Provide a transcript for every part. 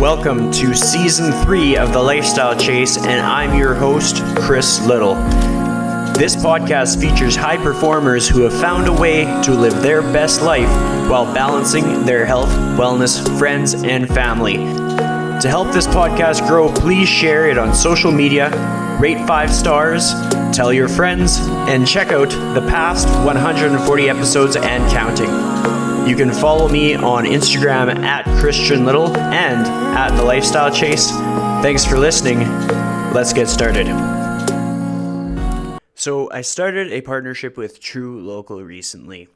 Welcome to Season 3 of The Lifestyle Chase, and I'm your host, Chris Little. This podcast features high performers who have found a way to live their best life while balancing their health, wellness, friends, and family. To help this podcast grow, please share it on social media, rate 5 stars, tell your friends, and check out the past 140 episodes and counting. You can follow me on Instagram at Christian Little and at The Lifestyle Chase. Thanks for listening. Let's get started. So I started a partnership with True Local recently.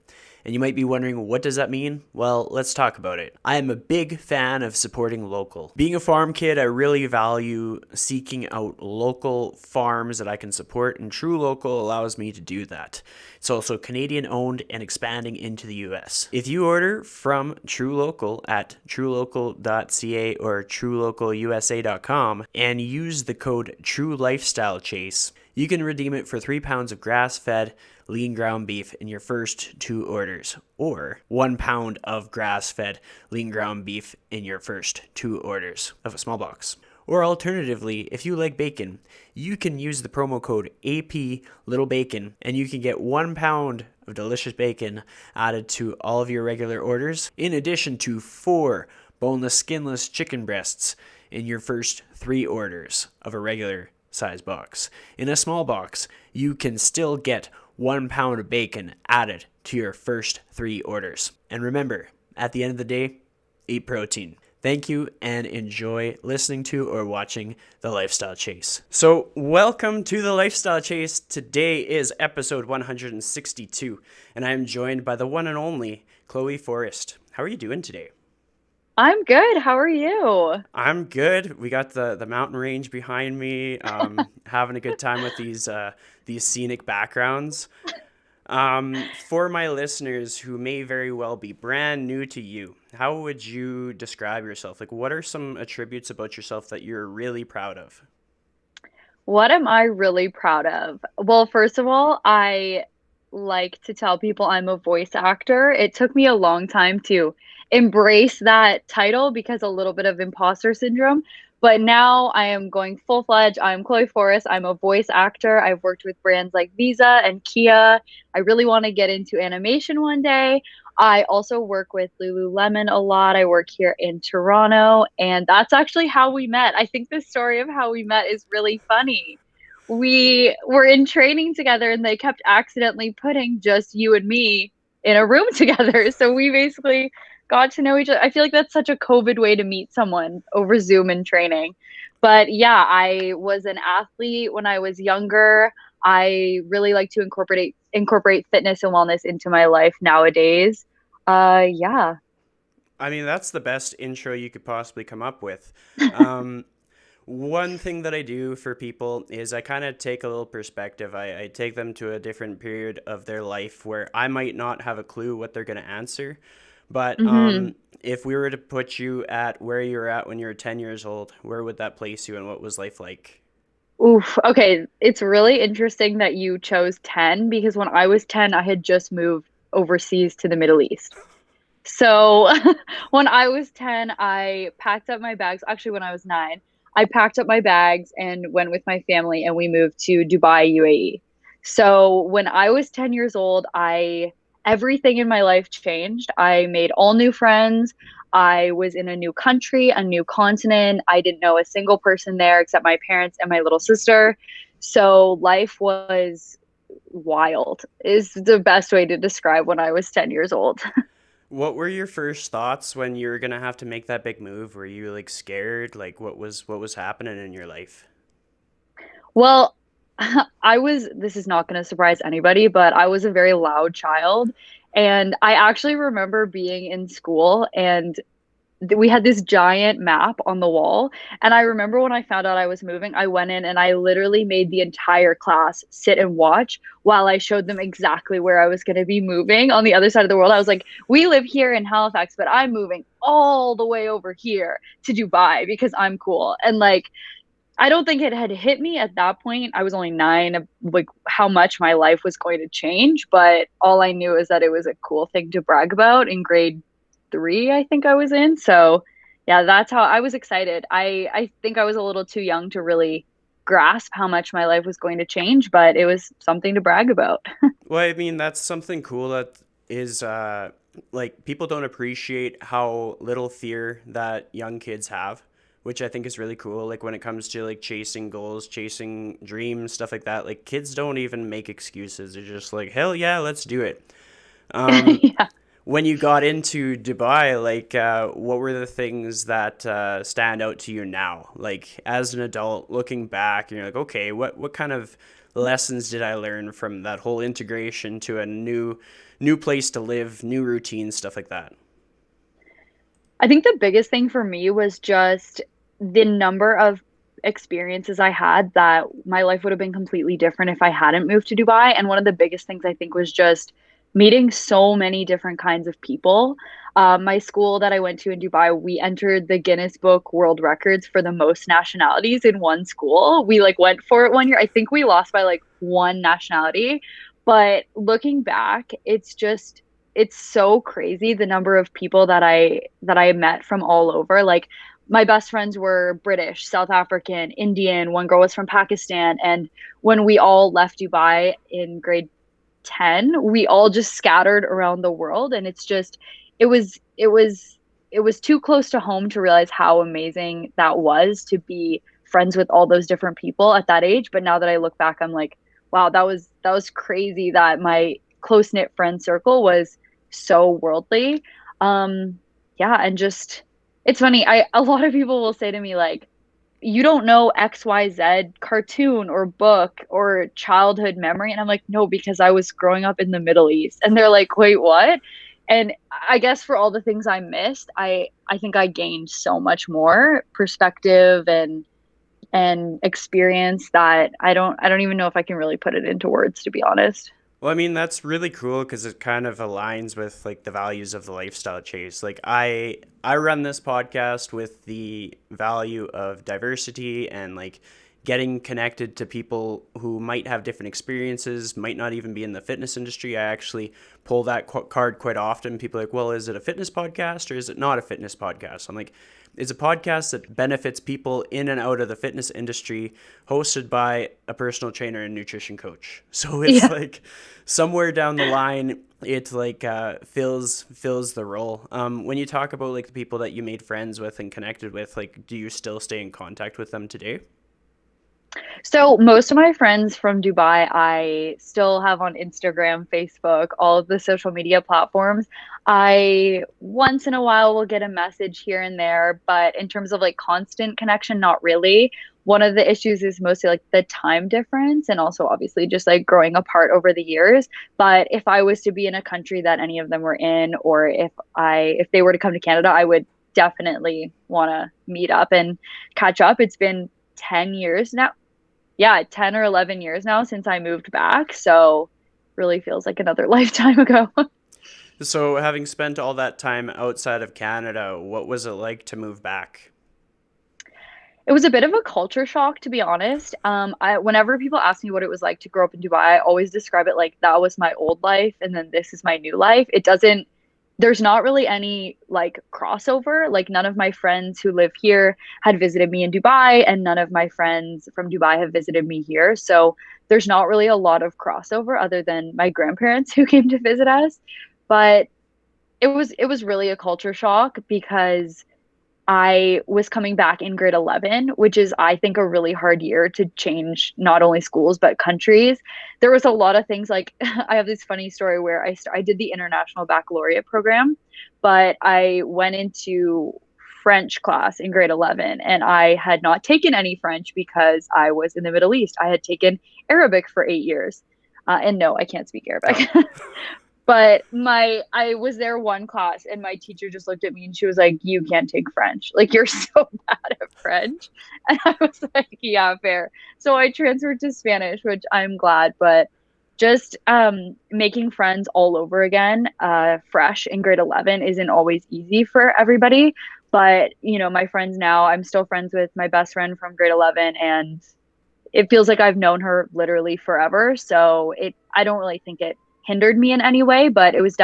And you might be wondering, what does that mean? Well, let's talk about it. I am a big fan of supporting local. Being a farm kid, I really value seeking out local farms that I can support, and True Local allows me to do that. It's also Canadian owned and expanding into the US. If you order from True Local at truelocal.ca or truelocalusa.com and use the code TrueLifestyleChase, you can redeem it for 3 pounds of grass-fed lean ground beef in your first 2 orders, or 1 pound of grass-fed lean ground beef in your first 2 orders of a small box. Or alternatively, if you like bacon, you can use the promo code APLittleBacon and you can get 1 pound of delicious bacon added to all of your regular orders, in addition to 4 boneless, skinless chicken breasts in your first 3 orders of a regular size box. In a small box, you can still get 1 pound of bacon added to your first 3 orders. And remember, at the end of the day, eat protein. Thank you and enjoy listening to or watching The Lifestyle Chase. So welcome to The Lifestyle Chase. Today is episode 162, and I am joined by the one and only Chloe Forrest. How are you doing today? I'm good. How are you? I'm good. We got the mountain range behind me, having a good time with these scenic backgrounds. For my listeners who may very well be brand new to you, how would you describe yourself? Like, what are some attributes about yourself that you're really proud of? What am I really proud of? Well, first of all, I like to tell people I'm a voice actor. It took me a long time to embrace that title because a little bit of imposter syndrome. But now I am going full-fledged. I'm Chloe Forrest. I'm a voice actor. I've worked with brands like Visa and Kia. I really want to get into animation one day. I also work with Lululemon a lot. I work here in Toronto, and that's actually how we met. I think the story of how we met is really funny. We were in training together, and they kept accidentally putting just you and me in a room together. So we basically got to know each other. I feel like that's such a COVID way to meet someone, over Zoom and training. But yeah, I was an athlete when I was younger. I really like to incorporate fitness and wellness into my life nowadays. Yeah. I mean, that's the best intro you could possibly come up with. One thing that I do for people is I kind of take a little perspective. I take them to a different period of their life where I might not have a clue what they're going to answer. But if we were to put you at where you were at when you were 10 years old, where would that place you and what was life like? Oof. Okay. It's really interesting that you chose 10 because when I was 10, I had just moved overseas to the Middle East. So when I was 10, I packed up my bags. Actually, when I was 9, I packed up my bags and went with my family and we moved to Dubai, UAE. So when I was 10 years old, everything in my life changed. I made all new friends. I was in a new country, a new continent. I didn't know a single person there except my parents and my little sister. So life was wild, is the best way to describe when I was 10 years old. What were your first thoughts when you were going to have to make that big move? Were you like scared? Like what was happening in your life? Well, this is not going to surprise anybody, but I was a very loud child. And I actually remember being in school and we had this giant map on the wall. And I remember when I found out I was moving, I went in and I literally made the entire class sit and watch while I showed them exactly where I was going to be moving on the other side of the world. I was like, we live here in Halifax, but I'm moving all the way over here to Dubai because I'm cool. And like, I don't think it had hit me at that point. I was only 9, like how much my life was going to change. But all I knew is that it was a cool thing to brag about in grade 3, I think I was in. So Yeah, that's how I was excited. I think I was a little too young to really grasp how much my life was going to change, but it was something to brag about. Well, I mean, that's something cool that is like people don't appreciate how little fear that young kids have, which I think is really cool. Like when it comes to like chasing goals, chasing dreams, stuff like that. Like kids don't even make excuses. They're just like, hell yeah, let's do it. Yeah. When you got into Dubai, like what were the things that stand out to you now? Like as an adult, looking back, you're like, okay, what kind of lessons did I learn from that whole integration to a new place to live, new routines, stuff like that? I think the biggest thing for me was just the number of experiences I had that my life would have been completely different if I hadn't moved to Dubai. And one of the biggest things I think was just meeting so many different kinds of people. My school that I went to in Dubai, we entered the Guinness Book World Records for the most nationalities in one school. We like went for it one year. I think we lost by like one nationality. But looking back, it's so crazy the number of people that I met from all over. Like my best friends were British, South African, Indian, one girl was from Pakistan, and when we all left Dubai in grade 10, we all just scattered around the world, and it's just it was it was it was too close to home to realize how amazing that was to be friends with all those different people at that age. But now that I look back, I'm like, wow, that was crazy that my close knit friend circle was so worldly. Yeah, and just it's funny. I A lot of people will say to me like, you don't know XYZ cartoon or book or childhood memory. And I'm like, no, because I was growing up in the Middle East. And they're like, wait, what? And I guess for all the things I missed, I think I gained so much more perspective and experience that I don't even know if I can really put it into words, to be honest. Well, I mean, that's really cool because it kind of aligns with like the values of the lifestyle chase. Like I run this podcast with the value of diversity and like getting connected to people who might have different experiences, might not even be in the fitness industry. I actually pull that card quite often. People are like, "Well, is it a fitness podcast or is it not a fitness podcast?" I'm like, it's a podcast that benefits people in and out of the fitness industry, hosted by a personal trainer and nutrition coach. So it's Yeah. like somewhere down the line, it like fills the role. When you talk about like the people that you made friends with and connected with, like, do you still stay in contact with them today? So most of my friends from Dubai, I still have on Instagram, Facebook, all of the social media platforms. I once in a while will get a message here and there, but in terms of like constant connection, not really. One of the issues is mostly like the time difference and also obviously just like growing apart over the years. But if I was to be in a country that any of them were in, or if they were to come to Canada, I would definitely want to meet up and catch up. It's been 10 years now, yeah, 10 or 11 years now since I moved back. So really feels like another lifetime ago. So, having spent all that time outside of Canada, what was it like to move back? It was a bit of a culture shock, to be honest. Whenever people ask me what it was like to grow up in Dubai, I always describe it like that was my old life and then this is my new life. There's not really any like crossover. Like none of my friends who live here had visited me in Dubai, and none of my friends from Dubai have visited me here. So there's not really a lot of crossover other than my grandparents who came to visit us. But it was really a culture shock because I was coming back in grade 11, which is, I think, a really hard year to change not only schools, but countries. There was a lot of things like I have this funny story where I did the International Baccalaureate program, but I went into French class in grade 11 and I had not taken any French because I was in the Middle East. I had taken Arabic for 8 years. And no, I can't speak Oh. Arabic. But I was there one class and my teacher just looked at me and she was like, "You can't take French. Like you're so bad at French." And I was like, "Yeah, fair." So I transferred to Spanish, which I'm glad, but just making friends all over again, fresh in grade 11 isn't always easy for everybody. But, my friends now, I'm still friends with my best friend from grade 11 and it feels like I've known her literally forever. So I don't really think it hindered me in any way, but it was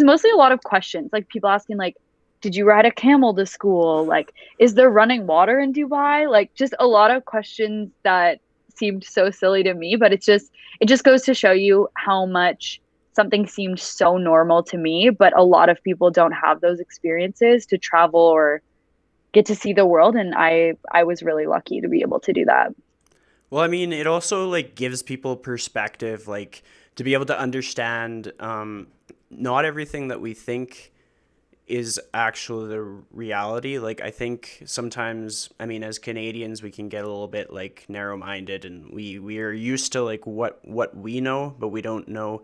mostly a lot of questions, like people asking like, did you ride a camel to school? Like, is there running water in Dubai? Like, just a lot of questions that seemed so silly to me, but it just goes to show you how much something seemed so normal to me, but a lot of people don't have those experiences to travel or get to see the world, and I was really lucky to be able to do that. Well, I mean, it also like gives people perspective, like to be able to understand not everything that we think is actually the reality. Like I think sometimes, I mean, as Canadians, we can get a little bit like narrow-minded, and we are used to like what we know, but we don't know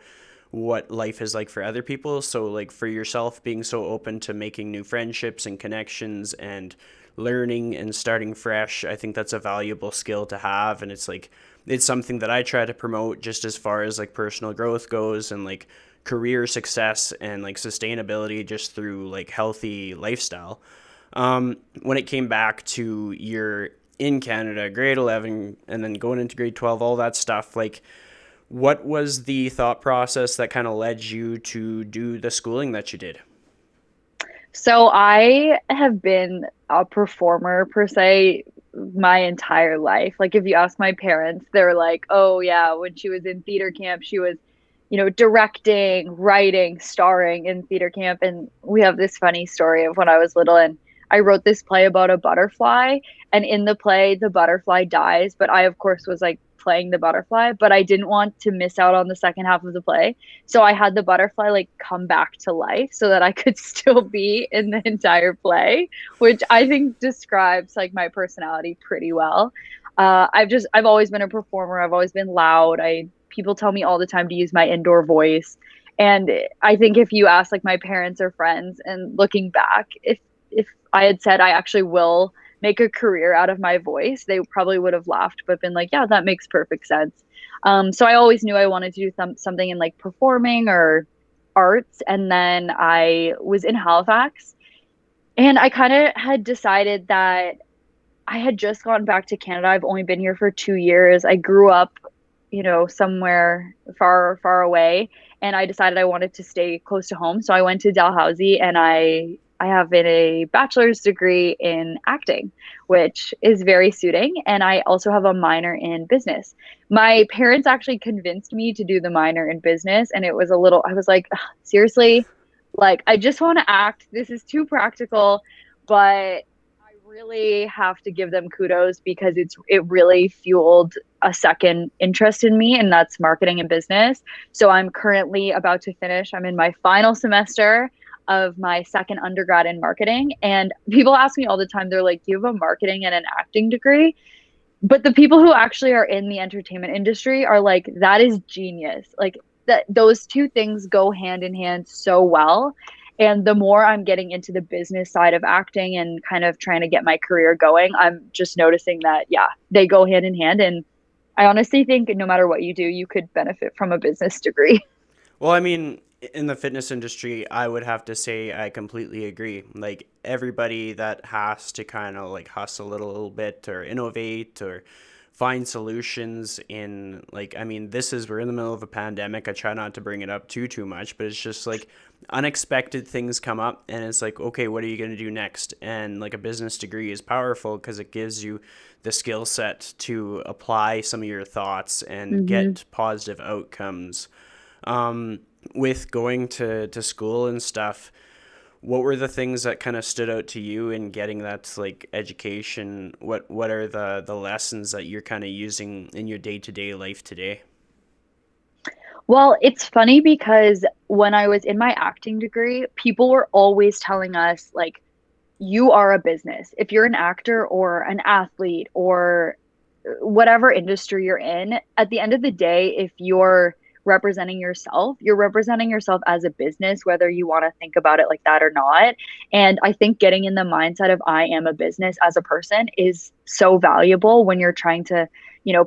what life is like for other people. So like for yourself being so open to making new friendships and connections and learning and starting fresh, I think that's a valuable skill to have. And it's like it's something that I try to promote just as far as like personal growth goes, and like career success and like sustainability just through like healthy lifestyle. When it came back to your in Canada, grade 11, and then going into grade 12, all that stuff, like what was the thought process that kind of led you to do the schooling that you did? So I have been a performer per se my entire life. Like if you ask my parents, they're like, "Oh yeah, when she was in theater camp, she was, directing, writing, starring in theater camp." And we have this funny story of when I was little and I wrote this play about a butterfly, and in the play the butterfly dies, but I of course was like playing the butterfly, but I didn't want to miss out on the second half of the play. So I had the butterfly like come back to life so that I could still be in the entire play, which I think describes like my personality pretty well. I've always been a performer. I've always been loud. I People tell me all the time to use my indoor voice. And I think if you ask like my parents or friends, and looking back, if I had said I actually will make a career out of my voice, they probably would have laughed, but been like, yeah, that makes perfect sense. So I always knew I wanted to do something in like performing or arts. And then I was in Halifax, and I kind of had decided that I had just gotten back to Canada. I've only been here for 2 years. I grew up, somewhere far, far away, and I decided I wanted to stay close to home. So I went to Dalhousie, and I have a bachelor's degree in acting, which is very suiting. And I also have a minor in business. My parents actually convinced me to do the minor in business, and it was a little, I was like, "Ugh, seriously, like I just want to act. This is too practical." But I really have to give them kudos because it really fueled a second interest in me, and that's marketing and business. So I'm currently about to finish. I'm in my final semester of my second undergrad in marketing, and people ask me all the time, they're like, "Do you have a marketing and an acting degree?" But the people who actually are in the entertainment industry are like, "That is genius." Like that those two things go hand in hand so well. And the more I'm getting into the business side of acting and kind of trying to get my career going, I'm just noticing that, yeah, they go hand in hand. And I honestly think no matter what you do, you could benefit from a business degree. Well, I mean, in the fitness industry, I would have to say I completely agree. Like everybody that has to kind of like hustle a little bit or innovate or find solutions in like, I mean, this is we're in the middle of a pandemic. I try not to bring it up too much, but it's just like unexpected things come up, and it's like, okay, what are you going to do next? And like a business degree is powerful because it gives you the skill set to apply some of your thoughts and Hmm. get positive outcomes. um, with going to school and stuff, what were the things that kind of stood out to you in getting that like education? What are the lessons that you're kind of using in your day-to-day life today? Well, it's funny because when I was in my acting degree, people were always telling us, like, you are a business. If you're an actor or an athlete or whatever industry you're in, at the end of the day, if you're representing yourself as a business, whether you want to think about it like that or not. And I think getting in the mindset of I am a business as a person is so valuable when you're trying to,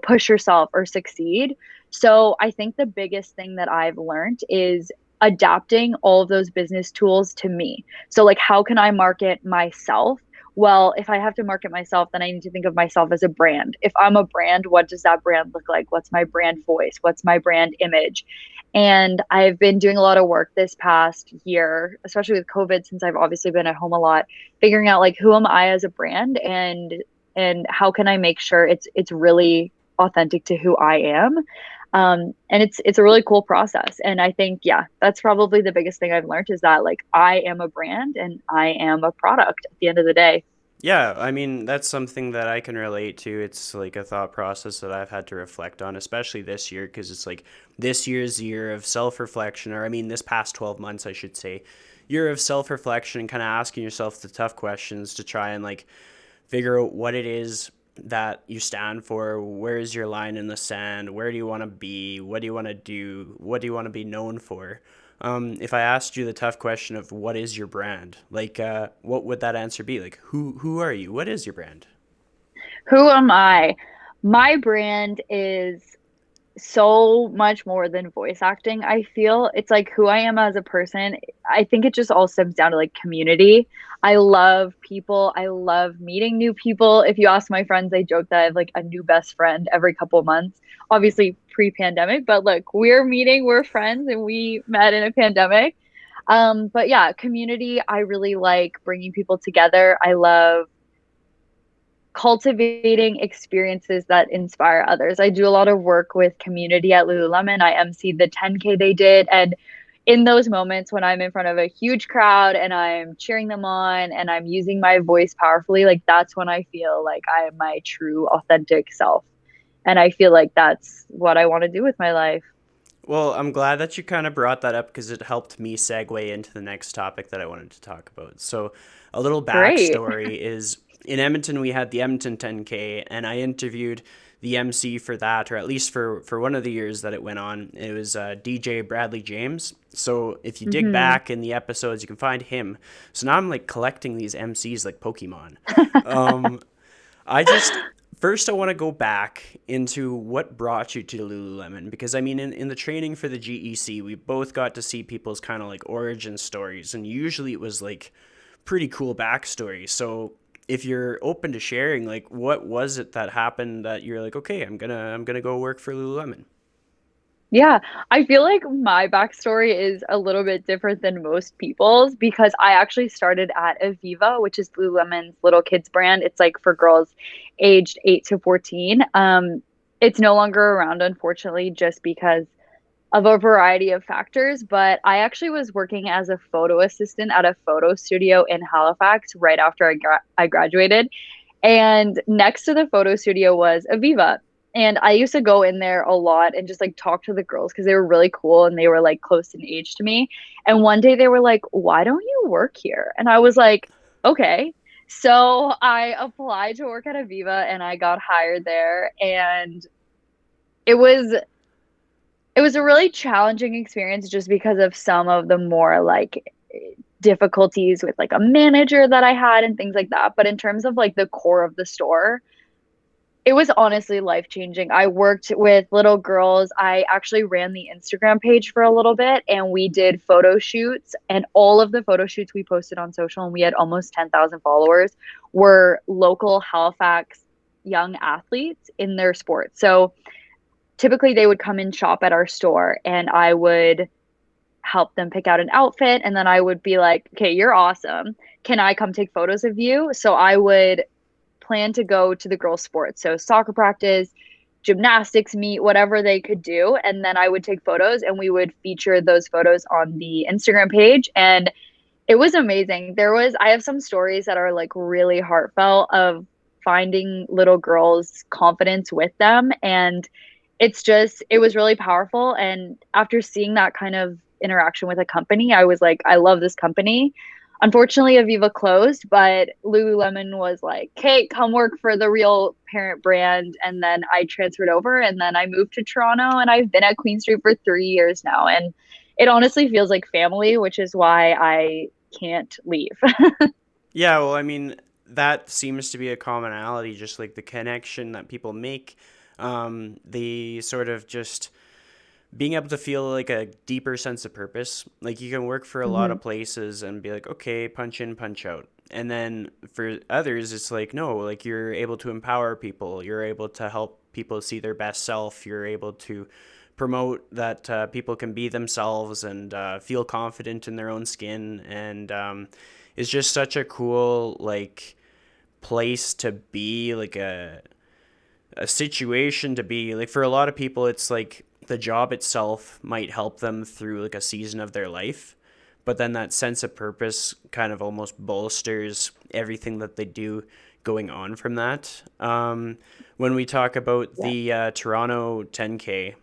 push yourself or succeed. So I think the biggest thing that I've learned is adapting all of those business tools to me. So like how can I market myself well, if I have to market myself, then I need to think of myself as a brand. If I'm a brand, what does that brand look like? What's my brand voice? What's my brand image? And I've been doing a lot of work this past year, especially with COVID, since I've obviously been at home a lot, figuring out like who am I as a brand, and how can I make sure it's really authentic to who I am. And it's a really cool process. And I think, yeah, that's probably the biggest thing I've learned is that like I am a brand and I am a product at the end of the day. Yeah, I mean, that's something that I can relate to. It's like a thought process that I've had to reflect on, especially this year, because it's like this year's year of self reflection, or I mean, this past 12 months, I should say, year of self reflection and kind of asking yourself the tough questions to try and like figure out what it is that you stand for. Where is your line in the sand? Where do you want to be? What do you want to do? What do you want to be known for? If I asked you the tough question of what is your brand, like what would that answer be? Like who are you? What is your brand? Who am I? My brand is so much more than voice acting. I feel it's like who I am as a person. I think it just all stems down to like community. I love people. I love meeting new people. If you ask my friends, they joke that I have like a new best friend every couple of months. Obviously pre-pandemic, but look, we're meeting, we're friends, and we met in a pandemic. But yeah, community, I really like bringing people together. I love cultivating experiences that inspire others. I do a lot of work with community at Lululemon. I emceed the 10K they did. And in those moments when I'm in front of a huge crowd and I'm cheering them on and I'm using my voice powerfully, like that's when I feel like I am my true, authentic self. And I feel like that's what I want to do with my life. Well, I'm glad that you kind of brought that up because it helped me segue into the next topic that I wanted to talk about. So, a little Great. backstory is in Edmonton, we had the Edmonton 10K, and I interviewed the MC for that, or at least for one of the years that it went on. It was DJ Bradley James. So, if you dig Hmm. back in the episodes, you can find him. So now I'm like collecting these MCs like Pokemon. Um, I just first I want to go back into what brought you to Lululemon because I mean in the training for the GEC we both got to see people's kind of like origin stories and usually it was like pretty cool backstory. So if you're open to sharing, like what was it that happened that you're like, okay, I'm gonna go work for Lululemon? Yeah, I feel like my backstory is a little bit different than most people's because I actually started at Aviva, which is Lululemon's little kids brand. It's like for girls aged 8 to 14. It's no longer around, unfortunately, just because of a variety of factors. But I actually was working as a photo assistant at a photo studio in Halifax right after I graduated. And next to the photo studio was Aviva. And I used to go in there a lot and just like talk to the girls because they were really cool and they were like close in age to me. And one day they were like, "Why don't you work here?" And I was like, "Okay." So I applied to work at Aviva and I got hired there. And it was it was a really challenging experience just because of some of the more like difficulties with like a manager that I had and things like that. But in terms of like the core of the store, it was honestly life changing. I worked with little girls. I actually ran the Instagram page for a little bit and we did photo shoots. And all of the photo shoots we posted on social, and we had almost 10,000 followers, were local Halifax young athletes in their sport. So typically they would come and shop at our store and I would help them pick out an outfit. And then I would be like, "Okay, you're awesome. Can I come take photos of you?" So I would plan to go to the girls' sports. So soccer practice, gymnastics meet, whatever they could do. And then I would take photos and we would feature those photos on the Instagram page. And it was amazing. I have some stories that are like really heartfelt of finding little girls' confidence with them. And it was really powerful. And after seeing that kind of interaction with a company, I was like, I love this company. Unfortunately, Aviva closed, but Lululemon was like, "Hey, come work for the real parent brand." And then I transferred over and then I moved to Toronto and I've been at Queen Street for 3 years now. And it honestly feels like family, which is why I can't leave. Yeah, well, I mean, that seems to be a commonality, just like the connection that people make. The sort of just being able to feel like a deeper sense of purpose. Like you can work for a lot Hmm. of places and be like, okay, punch in, punch out. And then for others, it's like, no, like you're able to empower people. You're able to help people see their best self. You're able to promote that people can be themselves and feel confident in their own skin. And it's just such a cool, like, place to be, like a situation to be. Like, for a lot of people, it's like the job itself might help them through like a season of their life, but then that sense of purpose kind of almost bolsters everything that they do going on from that. When we talk about Yeah. the Toronto 10K,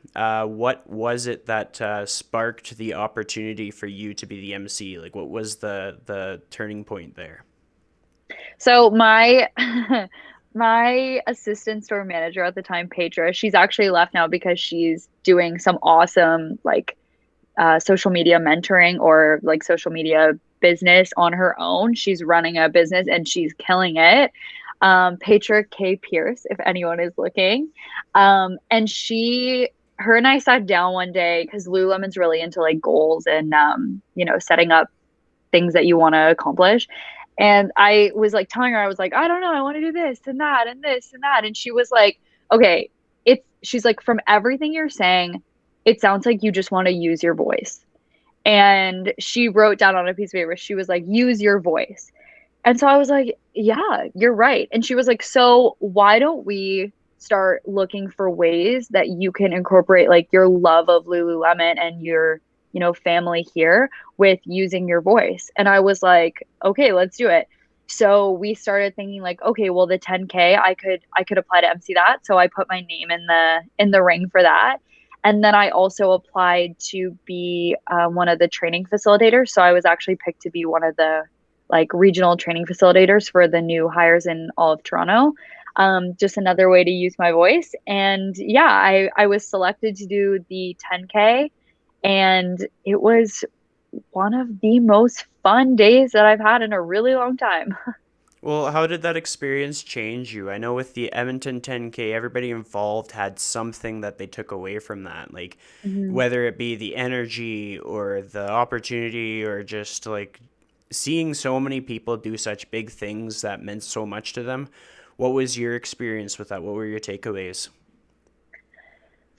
what was it that sparked the opportunity for you to be the MC? Like, what was the turning point there? So my my assistant store manager at the time, Petra, she's actually left now because she's doing some awesome like social media mentoring or like social media business on her own. She's running a business and she's killing it. Petra K. Pierce, if anyone is looking. And her and I sat down one day because Lululemon's really into like goals and, setting up things that you want to accomplish. And I was like telling her, I was like, I don't know, I want to do this and that and this and that. And she was like, okay, she's like, from everything you're saying, it sounds like you just want to use your voice. And she wrote down on a piece of paper, she was like, use your voice. And so I was like, yeah, you're right. And she was like, so why don't we start looking for ways that you can incorporate like your love of Lululemon and your, family here with using your voice? And I was like, okay, let's do it. So we started thinking like, okay, well the 10K, I could apply to MC that. So I put my name in the ring for that. And then I also applied to be one of the training facilitators. So I was actually picked to be one of the like regional training facilitators for the new hires in all of Toronto. Just another way to use my voice. And yeah, I was selected to do the 10K, and it was one of the most fun days that I've had in a really long time. Well, how did that experience change you? I know with the Edmonton 10K, everybody involved had something that they took away from that. Like, Mhm. whether it be the energy or the opportunity or just like seeing so many people do such big things that meant so much to them. What was your experience with that? What were your takeaways?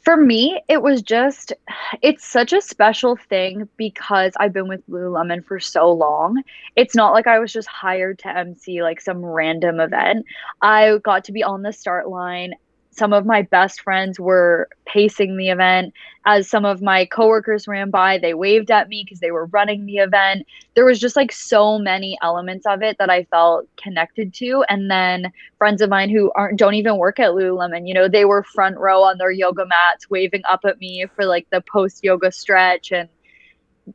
For me, it's such a special thing because I've been with Lululemon for so long. It's not like I was just hired to MC like some random event. I got to be on the start line. Some of my best friends were pacing the event. As some of my coworkers ran by, they waved at me because they were running the event. There was just like so many elements of it that I felt connected to. And then friends of mine who don't even work at Lululemon, they were front row on their yoga mats waving up at me for like the post yoga stretch. And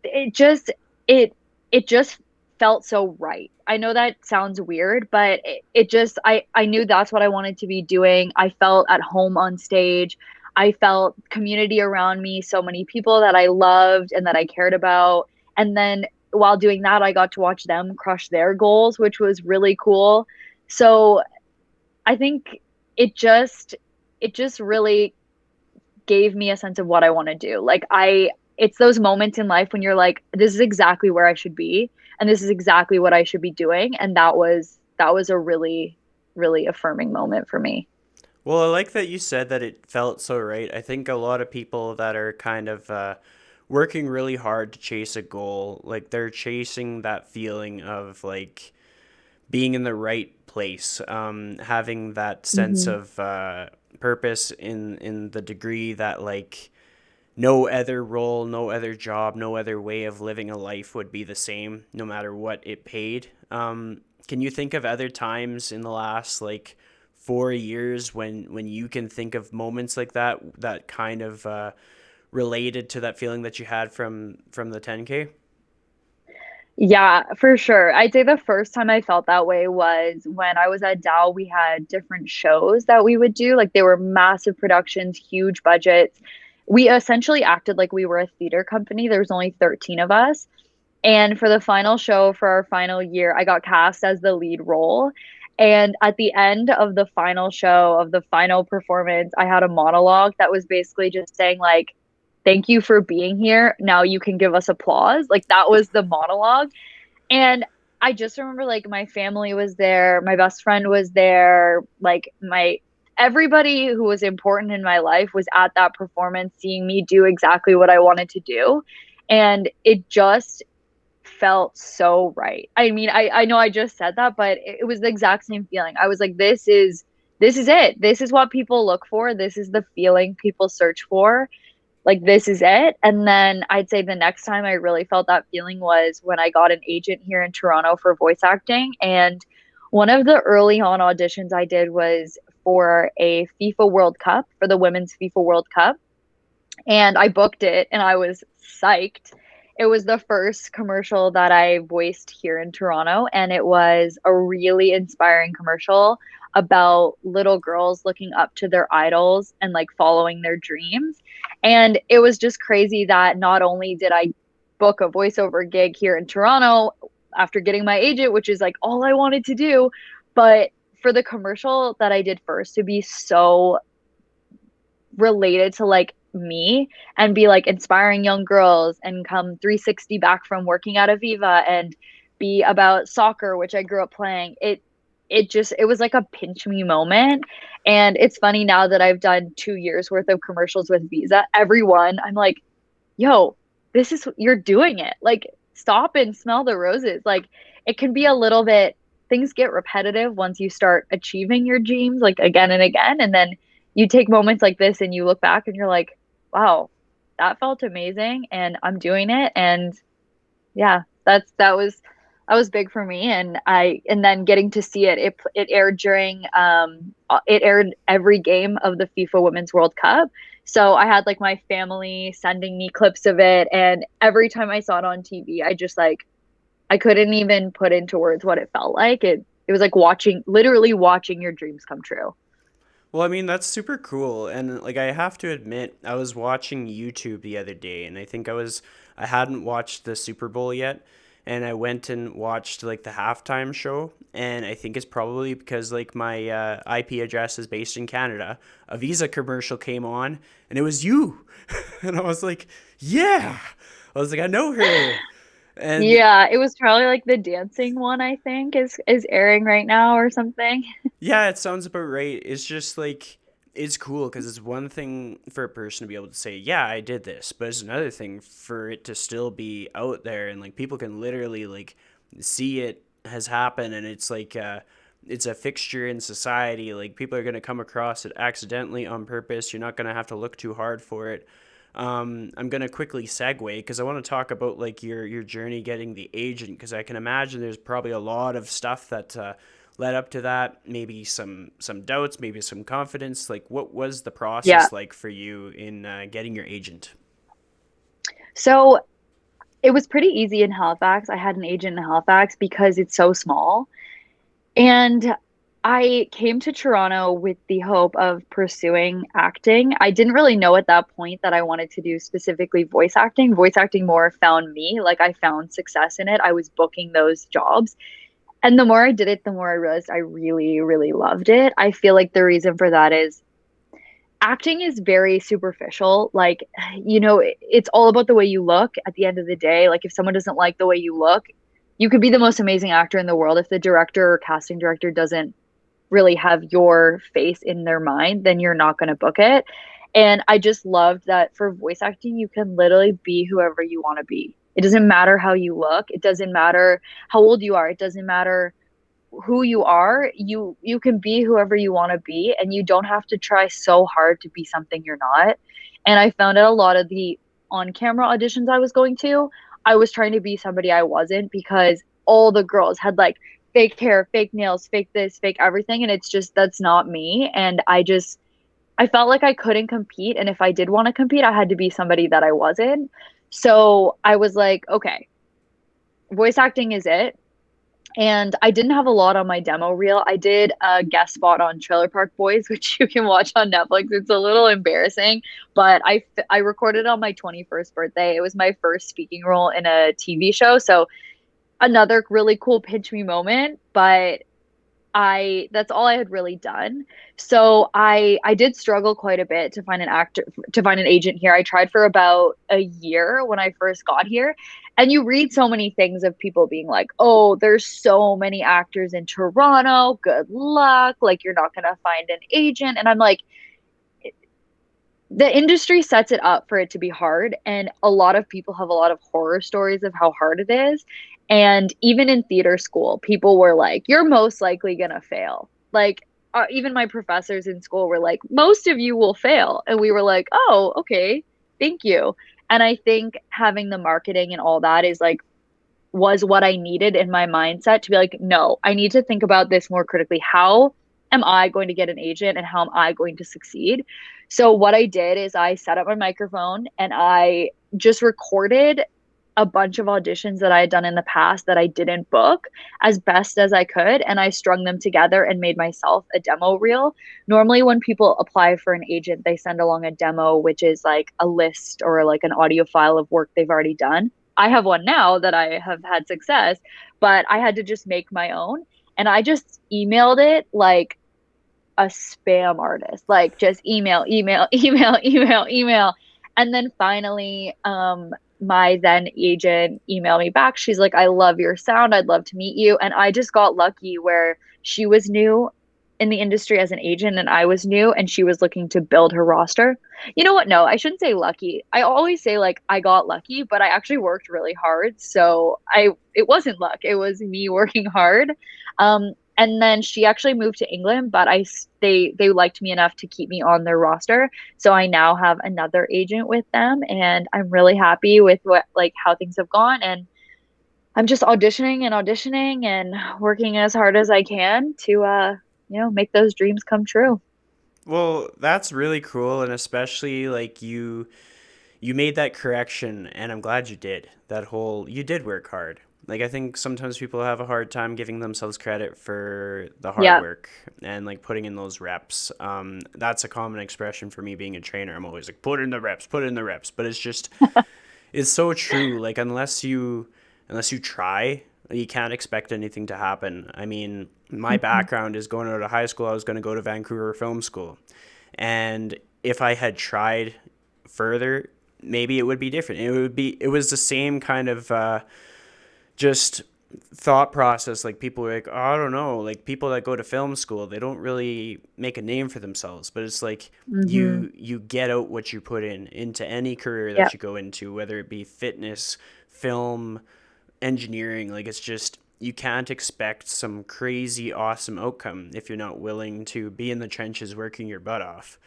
it just it it just felt so right. I know that sounds weird, but it just I knew that's what I wanted to be doing. I felt at home on stage. I felt community around me, so many people that I loved and that I cared about. And then while doing that, I got to watch them crush their goals, which was really cool. So I think it just it just really gave me a sense of what I want to do. It's those moments in life when you're like, this is exactly where I should be and this is exactly what I should be doing. And that was a really, really affirming moment for me. Well, I like that you said that it felt so right. I think a lot of people that are kind of working really hard to chase a goal, like they're chasing that feeling of like being in the right place, having that sense Hmm. of purpose in the degree that like no other role, no other job, no other way of living a life would be the same, no matter what it paid. Can you think of other times in the last like 4 years when you can think of moments like that that kind of related to that feeling that you had from the 10K? Yeah, for sure. I'd say the first time I felt that way was when I was at Dow. We had different shows that we would do. Like they were massive productions, huge budgets. We essentially acted like we were a theater company. There was only 13 of us. And for the final show for our final year, I got cast as the lead role. And at the end of the final show, of the final performance, I had a monologue that was basically just saying, like, thank you for being here. Now you can give us applause. Like, that was the monologue. And I just remember like my family was there, my best friend was there, like my everybody who was important in my life was at that performance seeing me do exactly what I wanted to do. And it just felt so right. I mean, I know I just said that, but it was the exact same feeling. I was like, this is it. This is what people look for. This is the feeling people search for. Like this is it. And then I'd say the next time I really felt that feeling was when I got an agent here in Toronto for voice acting. And one of the early on auditions I did was for a FIFA World Cup, for the Women's FIFA World Cup. And I booked it and I was psyched. It was the first commercial that I voiced here in Toronto, and it was a really inspiring commercial about little girls looking up to their idols and like following their dreams. And it was just crazy that not only did I book a voiceover gig here in Toronto after getting my agent, which is like all I wanted to do, but for the commercial that I did first to be so related to like me and be like inspiring young girls and come 360 back from working at Aviva and be about soccer, which I grew up playing. It was like a pinch me moment. And it's funny now that I've done 2 years worth of commercials with Visa, everyone I'm like, yo, this is you're doing it. Like stop and smell the roses. Like it can be a little bit things get repetitive once you start achieving your dreams like again and again. And then you take moments like this and you look back and you're like, wow, that felt amazing and I'm doing it. And yeah, that was big for me. And then getting to see it aired during it aired every game of the FIFA Women's World Cup. So I had like my family sending me clips of it, and every time I saw it on TV, I just like I couldn't even put into words what it felt like. It was like literally watching your dreams come true. Well, I mean, that's super cool. And like I have to admit, I was watching YouTube the other day and I hadn't watched the Super Bowl yet, and I went and watched like the halftime show, and I think it's probably because like my IP address is based in Canada. A Visa commercial came on and it was you. And I was like, "Yeah." I was like, "I know her." And Yeah, it was probably like the dancing one, I think, is airing right now or something. yeah, it sounds about right. It's just like it's cool because it's one thing for a person to be able to say, "Yeah, I did this," but it's another thing for it to still be out there and like people can literally like see it has happened, and it's a fixture in society. Like people are gonna come across it accidentally on purpose. You're not gonna have to look too hard for it. I'm gonna quickly segue because I want to talk about like your journey getting the agent, because I can imagine there's probably a lot of stuff that led up to that. Maybe some doubts, maybe some confidence. Like, what was the Yeah. process like for you in getting your agent? So it was pretty easy in Halifax. I had an agent in Halifax because it's so small. And I came to Toronto with the hope of pursuing acting. I didn't really know at that point that I wanted to do specifically voice acting. Voice acting more found me, like I found success in it. I was booking those jobs. And the more I did it, the more I realized I really, really loved it. I feel like the reason for that is acting is very superficial. Like, it's all about the way you look at the end of the day. Like, if someone doesn't like the way you look, you could be the most amazing actor in the world. If the director or casting director doesn't really have your face in their mind, then you're not going to book it. And I just loved that for voice acting, you can literally be whoever you want to be. It doesn't matter how you look. It doesn't matter how old you are. It doesn't matter who you are. You can be whoever you want to be, and you don't have to try so hard to be something you're not. And I found out a lot of the on-camera auditions I was going to, I was trying to be somebody I wasn't, because all the girls had like fake hair, fake nails, fake this, fake everything, and it's just that's not me. And I felt like I couldn't compete, and if I did want to compete, I had to be somebody that I wasn't. So I was like, okay, voice acting is it. And I didn't have a lot on my demo reel. I did a guest spot on Trailer Park Boys, which you can watch on Netflix. It's a little embarrassing, but I recorded on my 21st birthday. It was my first speaking role in a TV show. So another really cool pinch me moment, but I that's all I had really done. So I did struggle quite a bit to find an agent here. I tried for about a year when I first got here, And you read so many things of people being like, oh, there's so many actors in Toronto. Good luck. Like, you're not going to find an agent. And I'm like, the industry sets it up for it to be hard. And a lot of people have a lot of horror stories of how hard it is. And even in theater school, people were like, you're most likely going to fail. Like, even my professors in school were like, most of you will fail. And we were like, oh, okay, thank you. And I think having the marketing and all that is like, was what I needed in my mindset to be like, no, I need to think about this more critically. How am I going to get an agent and how am I going to succeed? So, what I did is I set up my microphone and I just recorded a bunch of auditions that I had done in the past that I didn't book as best as I could. And I strung them together and made myself a demo reel. Normally, when people apply for an agent, they send along a demo, which is like a list or like an audio file of work they've already done. I have one now that I have had success, but I had to just make my own. And I just emailed it like a spam artist, like just email, email, email, email, email. And then finally, my then agent emailed me back. She's like, I love your sound. I'd love to meet you. And I just got lucky where she was new in the industry as an agent and I was new and she was looking to build her roster. You know what? No, I shouldn't say lucky. I always say like I got lucky, but I actually worked really hard. So it wasn't luck. It was me working hard. And then she actually moved to England, but they liked me enough to keep me on their roster. So I now have another agent with them and I'm really happy with what like how things have gone and I'm just auditioning and working as hard as I can to make those dreams come true. Well, that's really cool, and especially like you made that correction, and I'm glad you did. That whole you did work hard. Like I think sometimes people have a hard time giving themselves credit for the hard Yeah. work and like putting in those reps. That's a common expression for me being a trainer. I'm always like, put in the reps, put in the reps. But it's just it's so true. Like unless you try, you can't expect anything to happen. I mean, my Mhm. background is going out of high school. I was going to go to Vancouver Film School, and if I had tried further, maybe it would be different. It was the same kind of just thought process. Like people were like, oh, I don't know, like people that go to film school, they don't really make a name for themselves, but it's like Mhm. you get out what you put in into any career Yeah. that you go into, whether it be fitness, film, engineering. Like it's just you can't expect some crazy awesome outcome if you're not willing to be in the trenches working your butt off.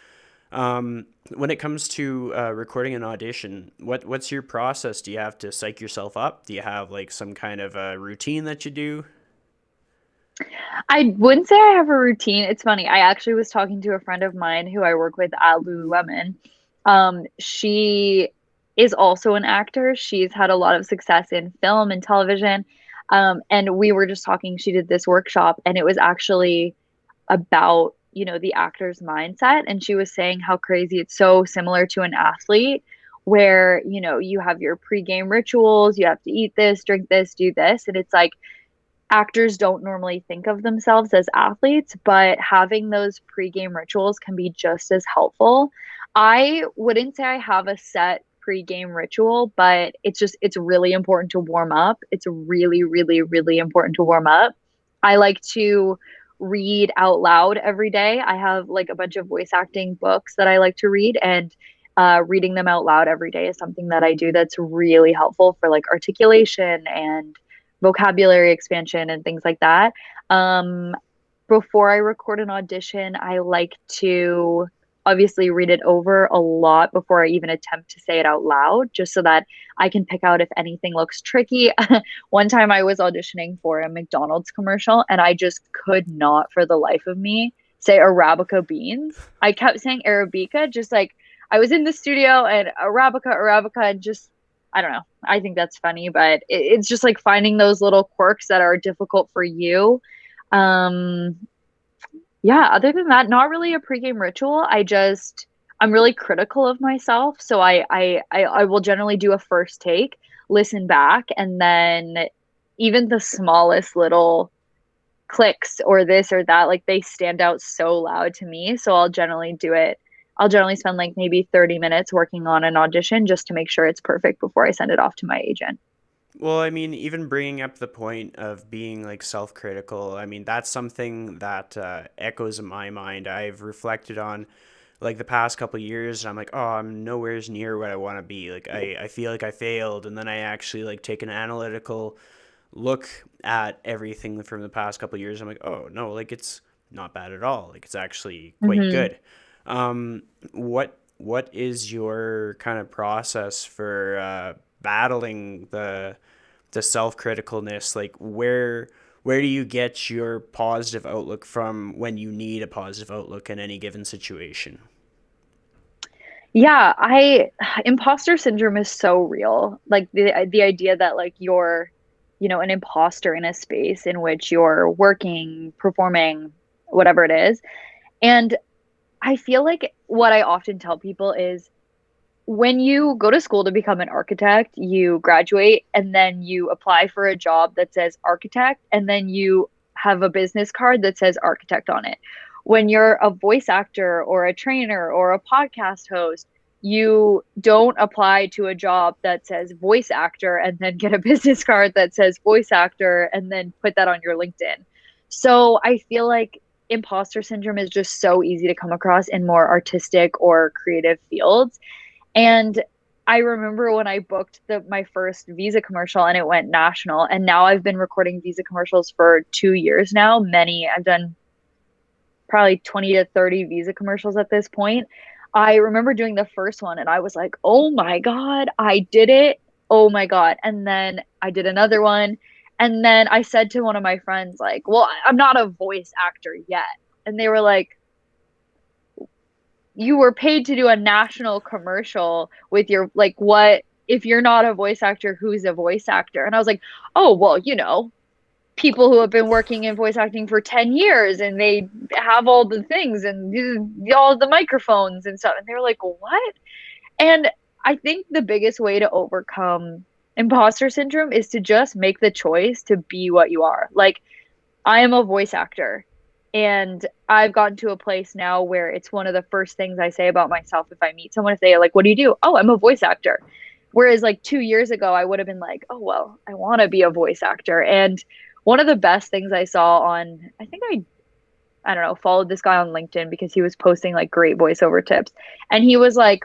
When it comes to recording an audition, what's your process? Do you have to psych yourself up? Do you have like some kind of a routine that you do? I wouldn't say I have a routine. It's funny. I actually was talking to a friend of mine who I work with at Lululemon. She is also an actor. She's had a lot of success in film and television. And we were just talking, she did this workshop and it was actually about, the actor's mindset. And she was saying how crazy it's so similar to an athlete where, you have your pregame rituals, you have to eat this, drink this, do this. And it's like, actors don't normally think of themselves as athletes, but having those pregame rituals can be just as helpful. I wouldn't say I have a set pregame ritual, but it's really important to warm up. It's really, really, really important to warm up. I like to read out loud every day. I have like a bunch of voice acting books that I like to read, and reading them out loud every day is something that I do that's really helpful for like articulation and vocabulary expansion and things like that. Um, Before I record an audition, I like to obviously read it over a lot before I even attempt to say it out loud, just so that I can pick out if anything looks tricky. One time I was auditioning for a McDonald's commercial and I just could not for the life of me say Arabica beans. I kept saying Arabica, just like I was in the studio and Arabica, and just I don't know. I think that's funny, but it's just like finding those little quirks that are difficult for you. Um, yeah, other than that, not really a pregame ritual. I'm really critical of myself, so I will generally do a first take, listen back, and then even the smallest little clicks or this or that, like they stand out so loud to me. So I'll generally do it. I'll generally spend like maybe 30 minutes working on an audition just to make sure it's perfect before I send it off to my agent. Well, I mean, even bringing up the point of being like self-critical, I mean, that's something that echoes in my mind. I've reflected on like the past couple of years, and I'm like, oh, I'm nowhere's near what I want to be. Like, I feel like I failed, and then I actually like take an analytical look at everything from the past couple of years. I'm like, oh no, like it's not bad at all. Like it's actually quite Hmm. good. What is your kind of process for battling the self criticalness? Like where do you get your positive outlook from when you need a positive outlook in any given situation? Yeah, I imposter syndrome is so real. Like the idea that like you're, an imposter in a space in which you're working, performing, whatever it is. And I feel like what I often tell people is when you go to school to become an architect, you graduate and then you apply for a job that says architect, and then you have a business card that says architect on it. When you're a voice actor or a trainer or a podcast host, you don't apply to a job that says voice actor and then get a business card that says voice actor and then put that on your LinkedIn. So I feel like imposter syndrome is just so easy to come across in more artistic or creative fields. And I remember when I booked my first Visa commercial and it went national. And now I've been recording Visa commercials for 2 years now. I've done probably 20 to 30 Visa commercials at this point. I remember doing the first one and I was like, oh my God, I did it. Oh my God. And then I did another one. And then I said to one of my friends, like, well, I'm not a voice actor yet. And they were like, you were paid to do a national commercial with your like what if you're not a voice actor, who's a voice actor? And I was like, oh well, people who have been working in voice acting for 10 years and they have all the things and all the microphones and stuff. And they were like, what? And I think the biggest way to overcome imposter syndrome is to just make the choice to be what you are. Like, I am a voice actor. And I've gotten to a place now where it's one of the first things I say about myself if I meet someone. If they like, what do you do? Oh, I'm a voice actor. Whereas like 2 years ago, I would have been like, oh, well, I want to be a voice actor. And one of the best things I saw on, I don't know, followed this guy on LinkedIn because he was posting like great voiceover tips. And he was like,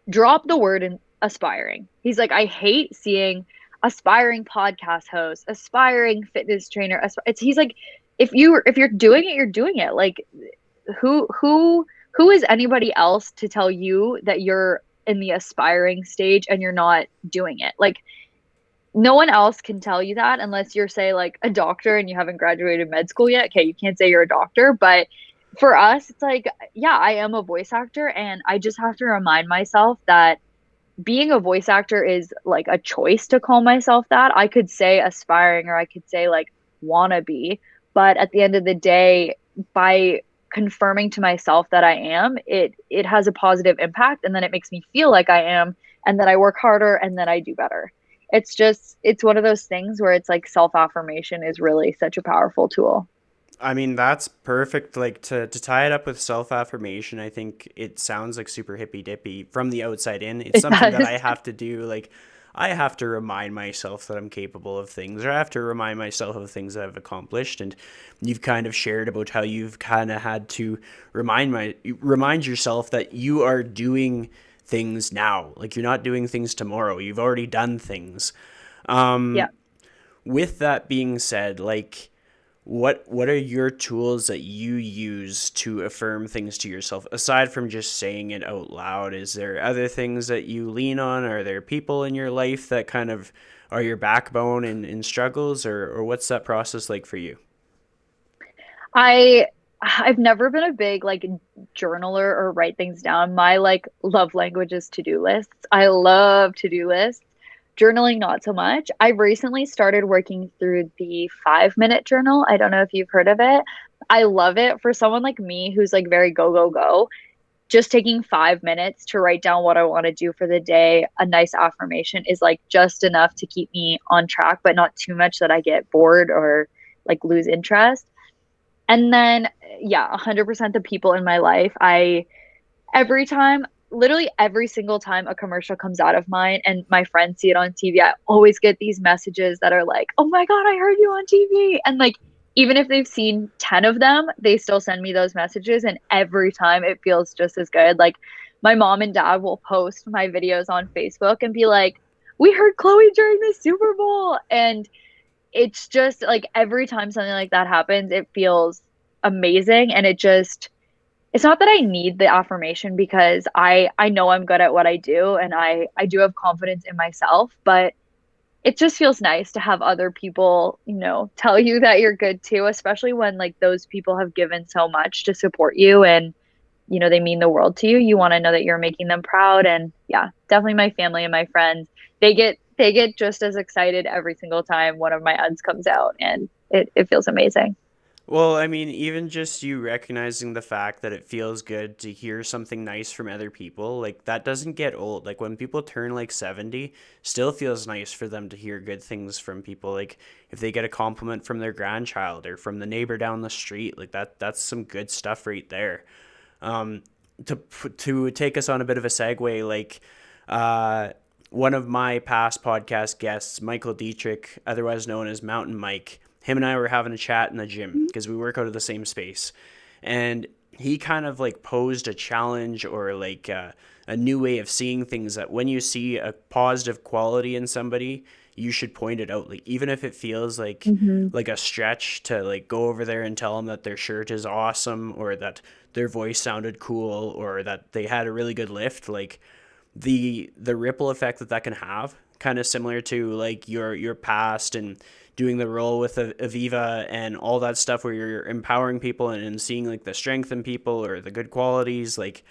drop the word in aspiring. He's like, I hate seeing aspiring podcast host, aspiring fitness trainer. He's like, if you're doing it, you're doing it. Like, who is anybody else to tell you that you're in the aspiring stage and you're not doing it? Like, no one else can tell you that unless you're, say, like a doctor and you haven't graduated med school yet. Okay, you can't say you're a doctor, but for us, it's like, yeah, I am a voice actor, and I just have to remind myself that being a voice actor is like a choice to call myself that. I could say aspiring or I could say like wannabe, but at the end of the day, by confirming to myself that I am, it has a positive impact, and then it makes me feel like I am, and then I work harder and then I do better. It's one of those things where it's like self-affirmation is really such a powerful tool. I mean, that's perfect. Like to tie it up with self affirmation, I think it sounds like super hippy dippy from the outside in. It's It something that does. I have to do. Like, I have to remind myself that I'm capable of things, or I have to remind myself of things that I've accomplished. And you've kind of shared about how you've kind of had to remind yourself that you are doing things now. Like, you're not doing things tomorrow. You've already done things. Yeah. With that being said, like what are your tools that you use to affirm things to yourself aside from just saying it out loud? Is there other things that you lean on? Are there people in your life that kind of are your backbone in struggles, or what's that process like for you? I I've never been a big like journaler or write things down. My like love language is to-do lists. I love to-do lists. Journaling, not so much. I've recently started working through the 5 minute journal. I don't know if you've heard of it. I love it for someone like me who's like very go, go, go. Just taking 5 minutes to write down what I want to do for the day, a nice affirmation is like just enough to keep me on track, but not too much that I get bored or like lose interest. And then, yeah, 100% the people in my life. Every time, literally every single time a commercial comes out of mine and my friends see it on TV, I always get these messages that are like, "Oh my God, I heard you on TV." And like, even if they've seen 10 of them, they still send me those messages. And every time it feels just as good. Like, my mom and dad will post my videos on Facebook and be like, "We heard Chloe during the Super Bowl." And it's just like every time something like that happens, it feels amazing. And it's not that I need the affirmation because I know I'm good at what I do and I do have confidence in myself, but it just feels nice to have other people, tell you that you're good too, especially when like those people have given so much to support you and they mean the world to you. You want to know that you're making them proud. And yeah, definitely my family and my friends, they get just as excited every single time one of my ads comes out, and it feels amazing. Well, I mean, even just you recognizing the fact that it feels good to hear something nice from other people, like that doesn't get old. Like when people turn like 70, still feels nice for them to hear good things from people. Like if they get a compliment from their grandchild or from the neighbor down the street, like that's some good stuff right there. Um, to take us on a bit of a segue, like uh, one of my past podcast guests, Michael Dietrich, otherwise known as Mountain Mike, him and I were having a chat in the gym because we work out of the same space. And he kind of like posed a challenge or like a new way of seeing things, that when you see a positive quality in somebody, you should point it out. Like even if it feels Hmm. like a stretch to like go over there and tell them that their shirt is awesome or that their voice sounded cool or that they had a really good lift, like the ripple effect that can have, kind of similar to like your past and doing the role with Aviva and all that stuff where you're empowering people and seeing like the strength in people or the good qualities, like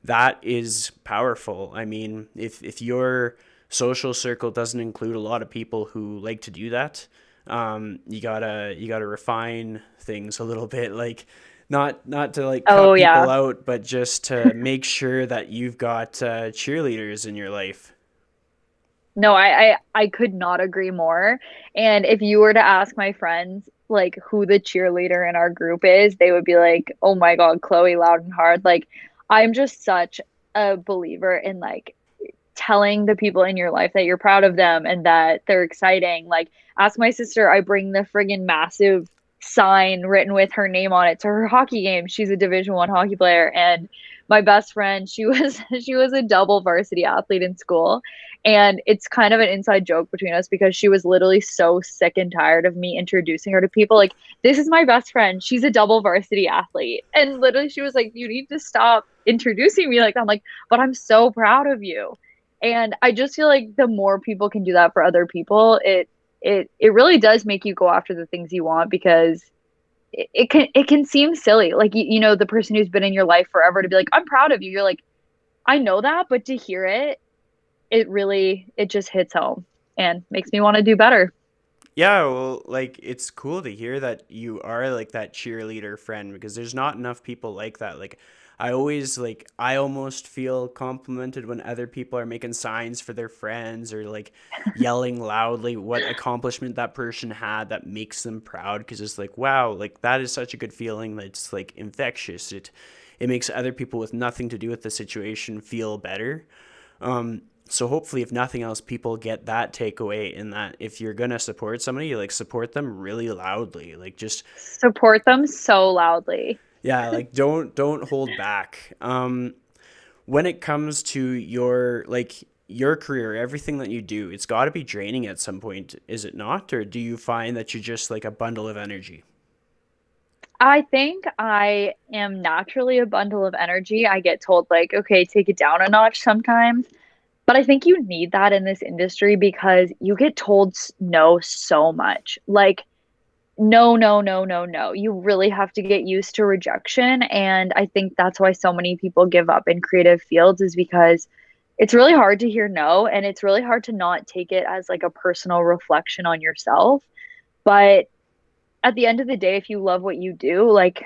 that is powerful. I mean, if your social circle doesn't include a lot of people who like to do that, you gotta refine things a little bit, like not to like Oh cut people yeah. out, but just to make sure that you've got cheerleaders in your life. No, I could not agree more. And if you were to ask my friends like who the cheerleader in our group is, they would be like, "Oh my God, Chloe Loud and Hard." Like, I'm just such a believer in like telling the people in your life that you're proud of them and that they're exciting. Like, ask my sister, I bring the friggin' massive sign written with her name on it to her hockey game. She's a Division 1 hockey player, and my best friend, she was she was a double varsity athlete in school. And it's kind of an inside joke between us because she was literally so sick and tired of me introducing her to people. Like, "This is my best friend. She's a double varsity athlete." And literally she was like, "You need to stop introducing me like that." I'm like, "But I'm so proud of you." And I just feel like the more people can do that for other people, it really does make you go after the things you want, because it can seem silly. Like, the person who's been in your life forever to be like, "I'm proud of you." You're like, "I know that," but to hear it, it just hits home and makes me want to do better. Yeah, well, like it's cool to hear that you are like that cheerleader friend, because there's not enough people like that. Like I almost feel complimented when other people are making signs for their friends or like yelling loudly what accomplishment that person had that makes them proud, because it's like wow, like that is such a good feeling that's like infectious. It makes other people with nothing to do with the situation feel better. So hopefully, if nothing else, people get that takeaway, in that if you're gonna support somebody, like support them really loudly. Like just Support them so loudly. yeah, like don't hold back. When it comes to your career, everything that you do, it's got to be draining at some point, is it not? Or do you find that you're just like a bundle of energy? I think I am naturally a bundle of energy. I get told, like, "Okay, take it down a notch sometimes." But I think you need that in this industry because you get told no so much. Like, no, no, no, no, no. You really have to get used to rejection. And I think that's why so many people give up in creative fields, is because it's really hard to hear no. And it's really hard to not take it as like a personal reflection on yourself. But at the end of the day, if you love what you do, like,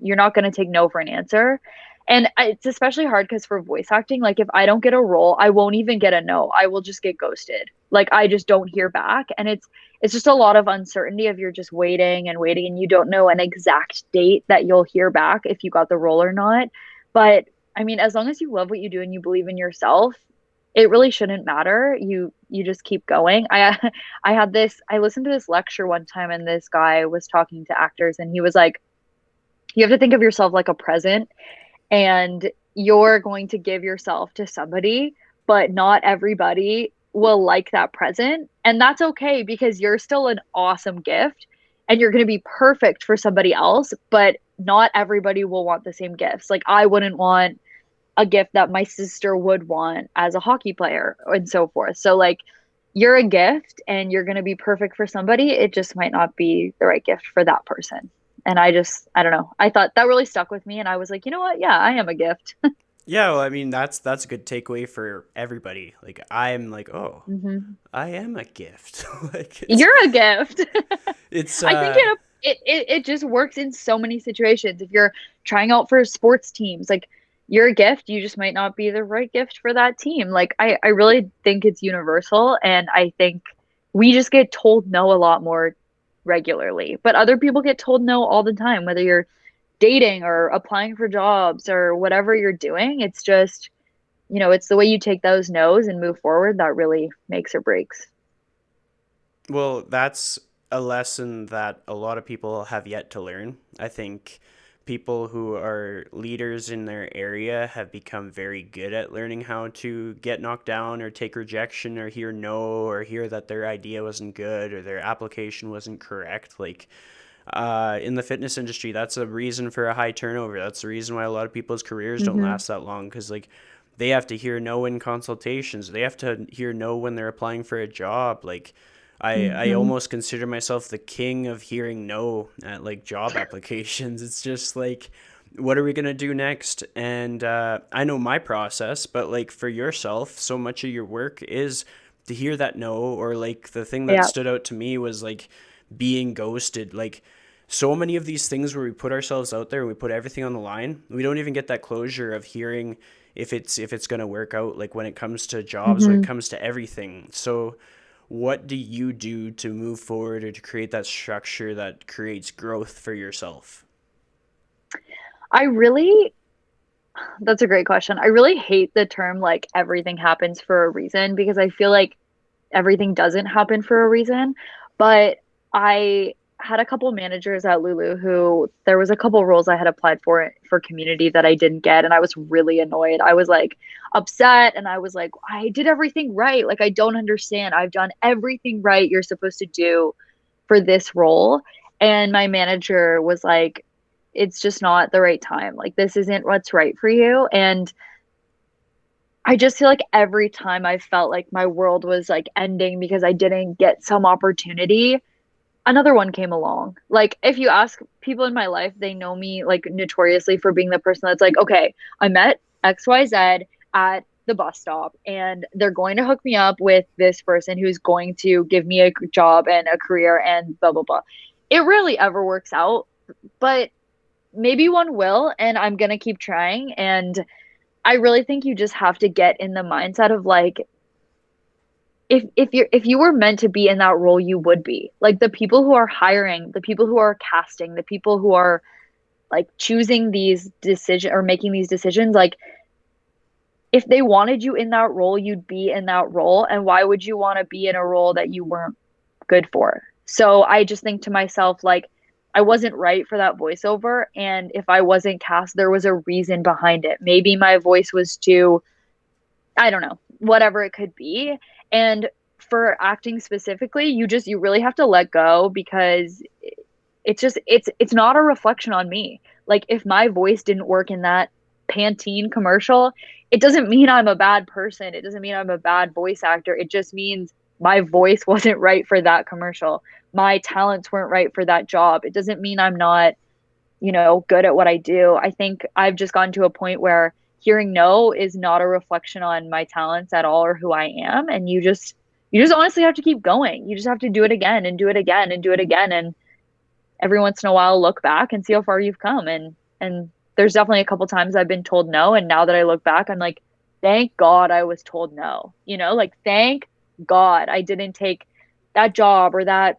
you're not going to take no for an answer. And it's especially hard because for voice acting, like, if I don't get a role, I won't even get a no. I will just get ghosted. Like, I just don't hear back. And it's just a lot of uncertainty of you're just waiting and waiting and you don't know an exact date that you'll hear back if you got the role or not. But I mean, as long as you love what you do and you believe in yourself, it really shouldn't matter. You just keep going. I listened to this lecture one time and this guy was talking to actors and he was like, you have to think of yourself like a present and you're going to give yourself to somebody, but not everybody will like that present. And that's okay because you're still an awesome gift and you're going to be perfect for somebody else, but not everybody will want the same gifts. Like, I wouldn't want a gift that my sister would want as a hockey player and so forth. So, like, you're a gift and you're going to be perfect for somebody. It just might not be the right gift for that person. And I don't know. I thought that really stuck with me. And I was like, you know what? Yeah, I am a gift. Yeah, well, I mean that's a good takeaway for everybody. Like I'm like, oh, Hmm. I am a gift. Like You're a gift. it's I think it just works in so many situations. If you're trying out for sports teams, like, you're a gift, you just might not be the right gift for that team. Like, I really think it's universal, and I think we just get told no a lot more regularly. But other people get told no all the time, whether you're dating or applying for jobs or whatever you're doing. It's just, it's the way you take those no's and move forward that really makes or breaks. well, that's a lesson that a lot of people have yet to learn. I think people who are leaders in their area have become very good at learning how to get knocked down or take rejection or hear no or hear that their idea wasn't good or their application wasn't correct. Like in the fitness industry, that's a reason for a high turnover. That's the reason why a lot of people's careers don't Hmm. last that long because like they have to hear no in consultations. They have to hear no when they're applying for a job. Like I Hmm. almost consider myself the king of hearing no at like job applications. It's just like, what are we gonna do next? And I know my process, but like for yourself, so much of your work is to hear that no, or like the thing that Yeah. stood out to me was like being ghosted. Like so many of these things where we put ourselves out there, we put everything on the line, we don't even get that closure of hearing if it's going to work out, like when it comes to jobs, when it Hmm. comes to everything. So what do you do to move forward or to create that structure that creates growth for yourself? I really, that's a great question. I really hate the term like everything happens for a reason because I feel like everything doesn't happen for a reason. But I had a couple managers at Lulu who there was a couple roles I had applied for community that I didn't get, and I was really annoyed. I was like upset, and I was like, I did everything right. Like, I don't understand. I've done everything right you're supposed to do for this role. And my manager was like, it's just not the right time. Like, this isn't what's right for you. And I just feel like every time I felt like my world was like ending because I didn't get some opportunity, another one came along. Like, if you ask people in my life, they know me like notoriously for being the person that's like, okay, I met XYZ at the bus stop and they're going to hook me up with this person who's going to give me a job and a career and blah blah blah. It rarely ever works out, but maybe one will, and I'm going to keep trying. And I really think you just have to get in the mindset of like, if you were meant to be in that role, you would be. Like, the people who are hiring, the people who are casting, the people who are like choosing these decisions or making these decisions, like, if they wanted you in that role, you'd be in that role. And why would you want to be in a role that you weren't good for? So I just think to myself, like, I wasn't right for that voiceover. And if I wasn't cast, there was a reason behind it. Maybe my voice was too, I don't know, whatever it could be. And for acting specifically, you really have to let go because it's not a reflection on me. Like, if my voice didn't work in that Pantene commercial, it doesn't mean I'm a bad person. It doesn't mean I'm a bad voice actor. It just means my voice wasn't right for that commercial. My talents weren't right for that job. It doesn't mean I'm not, good at what I do. I think I've just gotten to a point where hearing no is not a reflection on my talents at all or who I am. And you just honestly have to keep going. You just have to do it again and do it again and do it again. And every once in a while look back and see how far you've come. And there's definitely a couple times I've been told no. And now that I look back, I'm like, thank God I was told no. Like, thank God I didn't take that job or that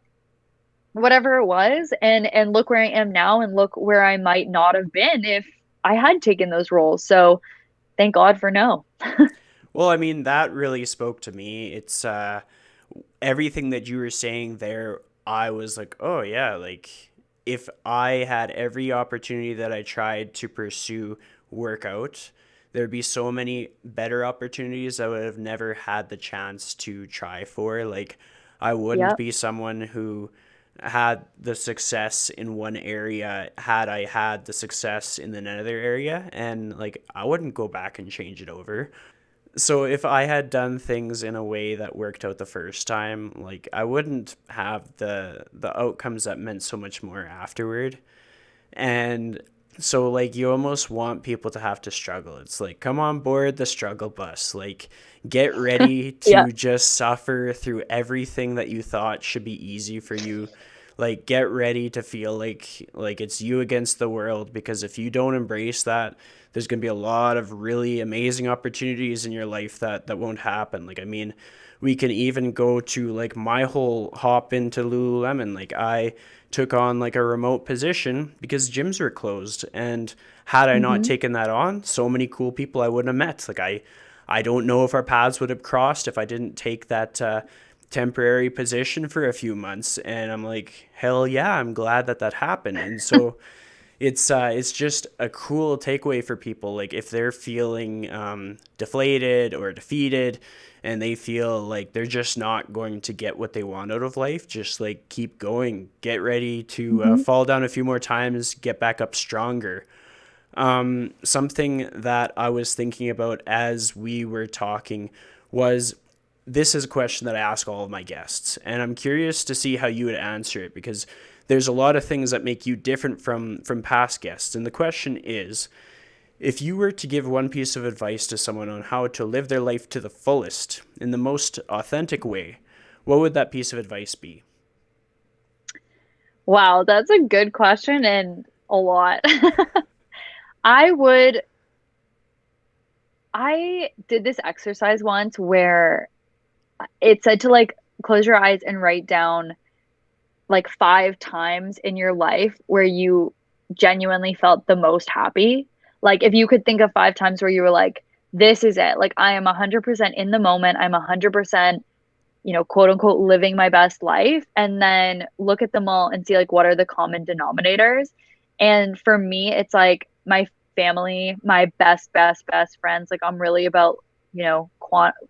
whatever it was, and look where I am now and look where I might not have been if I had taken those roles. So thank God for no. Well, I mean, that really spoke to me. It's everything that you were saying there. I was like, oh, yeah, like if I had every opportunity that I tried to pursue workout, there'd be so many better opportunities I would have never had the chance to try for. Like, I wouldn't Yep. be someone who had the success in one area had I had the success in another area. And like, I wouldn't go back and change it over. So if I had done things in a way that worked out the first time, like I wouldn't have the outcomes that meant so much more afterward. And so like you almost want people to have to struggle. It's like come on board the struggle bus. Like get ready Yeah. to just suffer through everything that you thought should be easy for you. Like get ready to feel like it's you against the world, because if you don't embrace that, there's going to be a lot of really amazing opportunities in your life that won't happen. Like I mean, we can even go to like my whole hop into lululemon. Like I took on like a remote position because gyms were closed, and had I not Hmm. taken that on, so many cool people I wouldn't have met. Like I don't know if our paths would have crossed if I didn't take that temporary position for a few months. And I'm like, hell yeah, I'm glad that that happened. And so it's just a cool takeaway for people. Like if they're feeling deflated or defeated, and they feel like they're just not going to get what they want out of life, just like keep going. Get ready to Hmm. fall down a few more times, get back up stronger. Something that I was thinking about as we were talking was, this is a question that I ask all of my guests, and I'm curious to see how you would answer it, because there's a lot of things that make you different from past guests. And the question is, if you were to give one piece of advice to someone on how to live their life to the fullest in the most authentic way, what would that piece of advice be? Wow, that's a good question and a lot. I would, I did this exercise once where it said to like close your eyes and write down like 5 times in your life where you genuinely felt the most happy. Like if you could think of 5 times where you were like, this is it. Like I am 100% in the moment. I'm 100%, quote unquote, living my best life. And then look at them all and see like what are the common denominators. And for me, it's like my family, my best friends. Like I'm really about,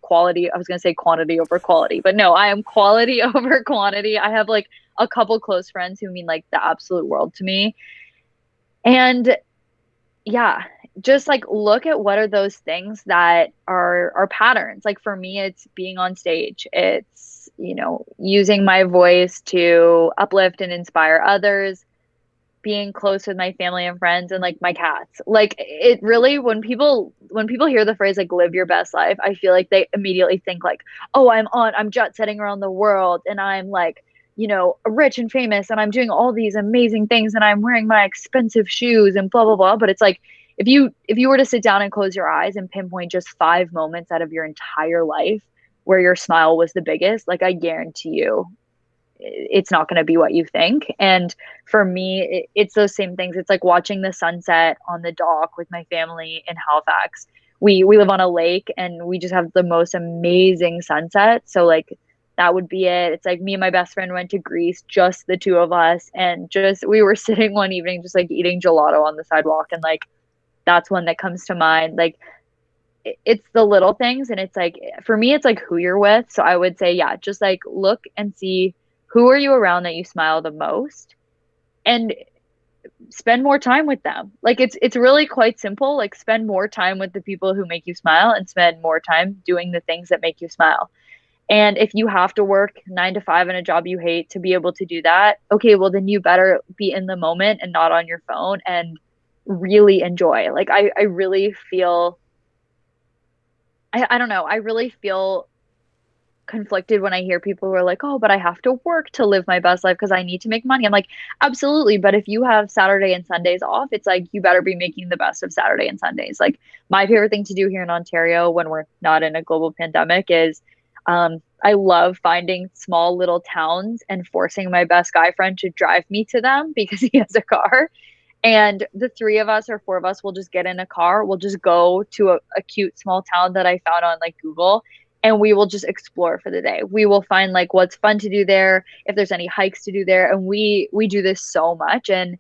quality. I was going to say quantity over quality, but no, I am quality over quantity. I have like a couple close friends who mean like the absolute world to me. And yeah, just like look at what are those things that are patterns. Like for me, it's being on stage. It's, using my voice to uplift and inspire others, being close with my family and friends and like my cats. Like it really, when people hear the phrase like live your best life, I feel like they immediately think like, oh, I'm jet setting around the world and I'm like, rich and famous and I'm doing all these amazing things and I'm wearing my expensive shoes and blah blah blah. But it's like if you were to sit down and close your eyes and pinpoint just 5 moments out of your entire life where your smile was the biggest, like I guarantee you it's not going to be what you think. And for me, it's those same things. It's like watching the sunset on the dock with my family in Halifax. We live on a lake and we just have the most amazing sunset. So like that would be it. It's like me and my best friend went to Greece, just the two of us, and just we were sitting one evening just like eating gelato on the sidewalk, and like that's one that comes to mind. Like it's the little things, and it's like for me it's like who you're with. So I would say yeah, just like look and see who are you around that you smile the most, and spend more time with them. Like it's really quite simple. Like spend more time with the people who make you smile and spend more time doing the things that make you smile. And if you have to work 9 to 5 in a job you hate to be able to do that, okay, well then you better be in the moment and not on your phone and really enjoy. Like I really feel I don't know, I really feel conflicted when I hear people who are like, "Oh, but I have to work to live my best life because I need to make money." I'm like, "Absolutely, but if you have Saturday and Sundays off, it's like you better be making the best of Saturday and Sundays." Like my favorite thing to do here in Ontario when we're not in a global pandemic is I love finding small little towns and forcing my best guy friend to drive me to them because he has a car. And the three of us or four of us will just get in a car. We'll just go to a cute small town that I found on like Google, and we will just explore for the day. We will find like what's fun to do there, if there's any hikes to do there. And we do this so much. And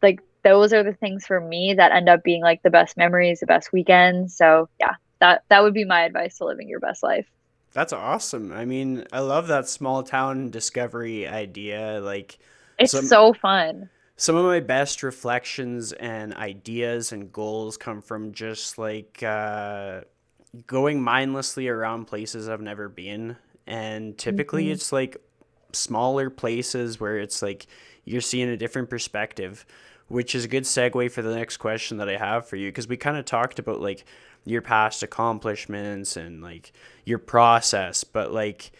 like those are the things for me that end up being like the best memories, the best weekends. So yeah, that would be my advice to living your best life. That's awesome. I mean, I love that small town discovery idea. Like It's some so fun. some of my best reflections and ideas and goals come from just like going mindlessly around places I've never been. And typically Hmm. it's like smaller places where it's like you're seeing a different perspective, which is a good segue for the next question that I have for you. Because we kind of talked about like your past accomplishments and like your process, but like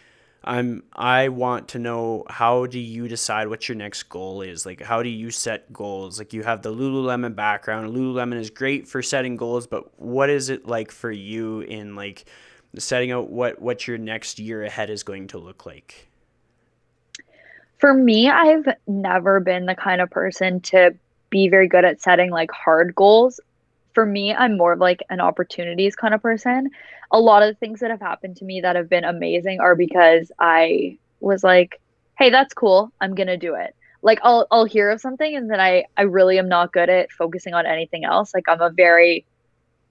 I want to know, how do you decide what your next goal is? Like how do you set goals? Like you have the Lululemon background. Lululemon is great for setting goals, but what is it like for you in like setting out what your next year ahead is going to look like? For me, I've never been the kind of person to be very good at setting like hard goals. For me, I'm more of like an opportunities kind of person. A lot of the things that have happened to me that have been amazing are because I was like, "Hey, that's cool. I'm gonna do it." Like I'll hear of something and then I really am not good at focusing on anything else. Like I'm a very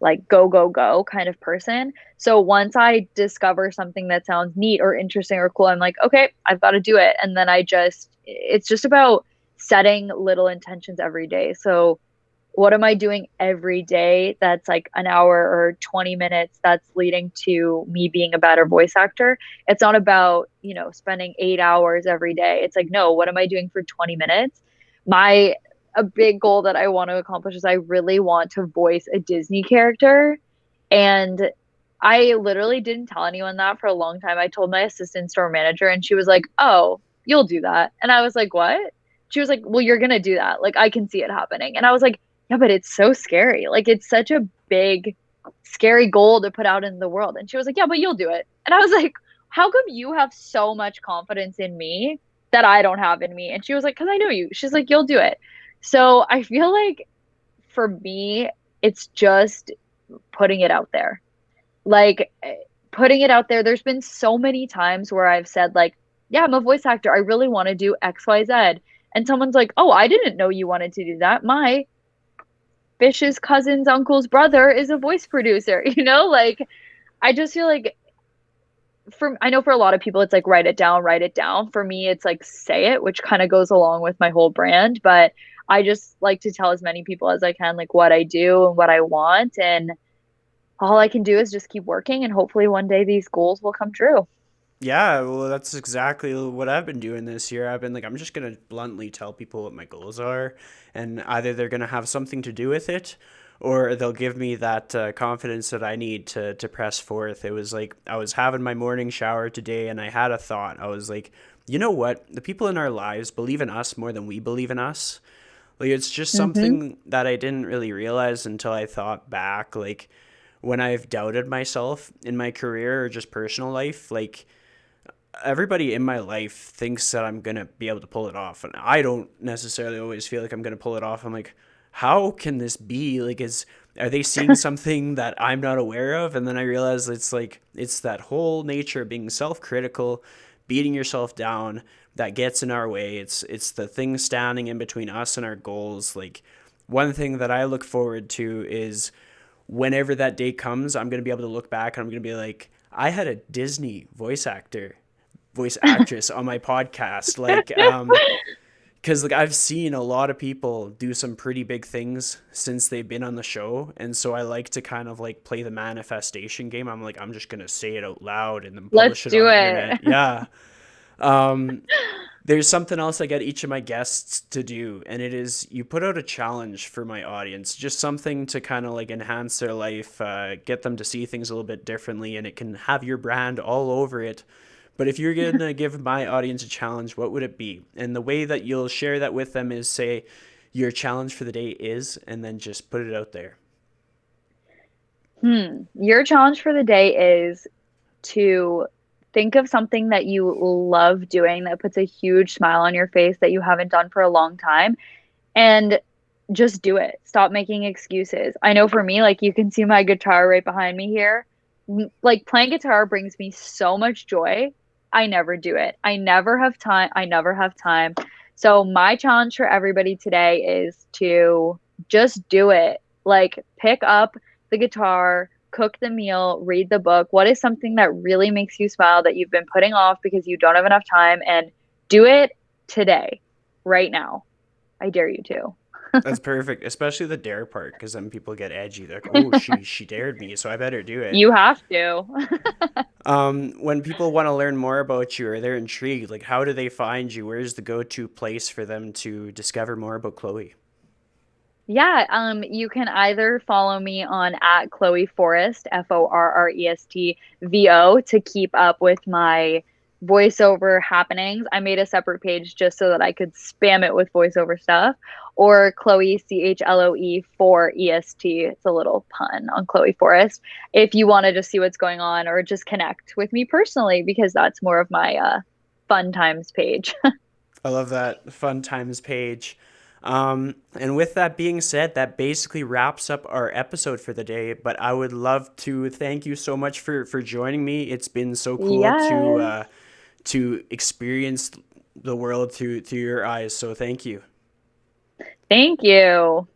like go go go kind of person. So once I discover something that sounds neat or interesting or cool, I'm like, okay, I've got to do it. And then it's just about setting little intentions every day. So what am I doing every day that's like an hour or 20 minutes that's leading to me being a better voice actor? It's not about, spending 8 hours every day. It's like, no, what am I doing for 20 minutes? My A big goal that I want to accomplish is I really want to voice a Disney character. And I literally didn't tell anyone that for a long time. I told my assistant store manager and she was like, "Oh, you'll do that." And I was like, "What?" She was like, "Well, you're going to do that. Like I can see it happening." And I was like, "Yeah, but it's so scary. Like it's such a big scary goal to put out in the world." And she was like, "Yeah, but you'll do it." And I was like, "How come you have so much confidence in me that I don't have in me?" And she was like, "Cuz I know you." She's like, "You'll do it." So, I feel like for me, it's just putting it out there. Like putting it out there. There's been so many times where I've said like, "Yeah, I'm a voice actor. I really want to do XYZ." And someone's like, "Oh, I didn't know you wanted to do that. My Fish's cousin's uncle's brother is a voice producer." Like I just feel like I know for a lot of people it's like write it down, write it down. For me, it's like say it, which kind of goes along with my whole brand. But I just like to tell as many people as I can like what I do and what I want. And all I can do is just keep working and hopefully one day these goals will come true. Yeah, well, that's exactly what I've been doing this year. I've been like, I'm just going to bluntly tell people what my goals are, and either they're going to have something to do with it, or they'll give me that confidence that I need to press forth. It was like, I was having my morning shower today, and I had a thought. I was like, you know what? The people in our lives believe in us more than we believe in us. Like, it's just Mm-hmm. something that I didn't really realize until I thought back. Like, when I've doubted myself in my career or just personal life, like, everybody in my life thinks that I'm gonna be able to pull it off, and I don't necessarily always feel like I'm gonna pull it off. I'm like, how can this be? Like, are they seeing something that I'm not aware of? And then I realize it's like it's that whole nature of being self-critical, beating yourself down that gets in our way. It's the thing standing in between us and our goals. Like, one thing that I look forward to is whenever that day comes, I'm gonna be able to look back and I'm gonna be like, I had a Disney voice actress on my podcast. Like, because like I've seen a lot of people do some pretty big things since they've been on the show, and so I like to kind of like play the manifestation game. I'm like, I'm just gonna say it out loud and then Let's publish it do on the it. internet. Yeah. Um, there's something else I get each of my guests to do, and it is you put out a challenge for my audience, just something to kind of like enhance their life, get them to see things a little bit differently, and it can have your brand all over it. But if you're going to give my audience a challenge, what would it be? And the way that you'll share that with them is say, your challenge for the day is, and then just put it out there. Your challenge for the day is to think of something that you love doing that puts a huge smile on your face that you haven't done for a long time. And just do it. Stop making excuses. I know for me, like you can see my guitar right behind me here. Like playing guitar brings me so much joy. I never do it. I never have time. I never have time. So my challenge for everybody today is to just do it. Like pick up the guitar, cook the meal, read the book. What is something that really makes you smile that you've been putting off because you don't have enough time, and do it today, right now. I dare you to. That's perfect, especially the dare part, because then people get edgy. They're like, "Oh, she dared me, so I better do it." You have to. When people want to learn more about you or they're intrigued, like how do they find you? Where's the go-to place for them to discover more about Chloe? Yeah, you can either follow me on at Chloe Forrest, FORRESTVO, to keep up with my voiceover happenings. I made a separate page just so that I could spam it with voiceover stuff. Or Chloe, CHLOE for EST. It's a little pun on Chloe Forrest. If you want to just see what's going on or just connect with me personally, because that's more of my fun times page. I love that fun times page. And with that being said, that basically wraps up our episode for the day. But I would love to thank you so much for joining me. It's been so cool Yes. to experience the world through your eyes. So thank you. Thank you.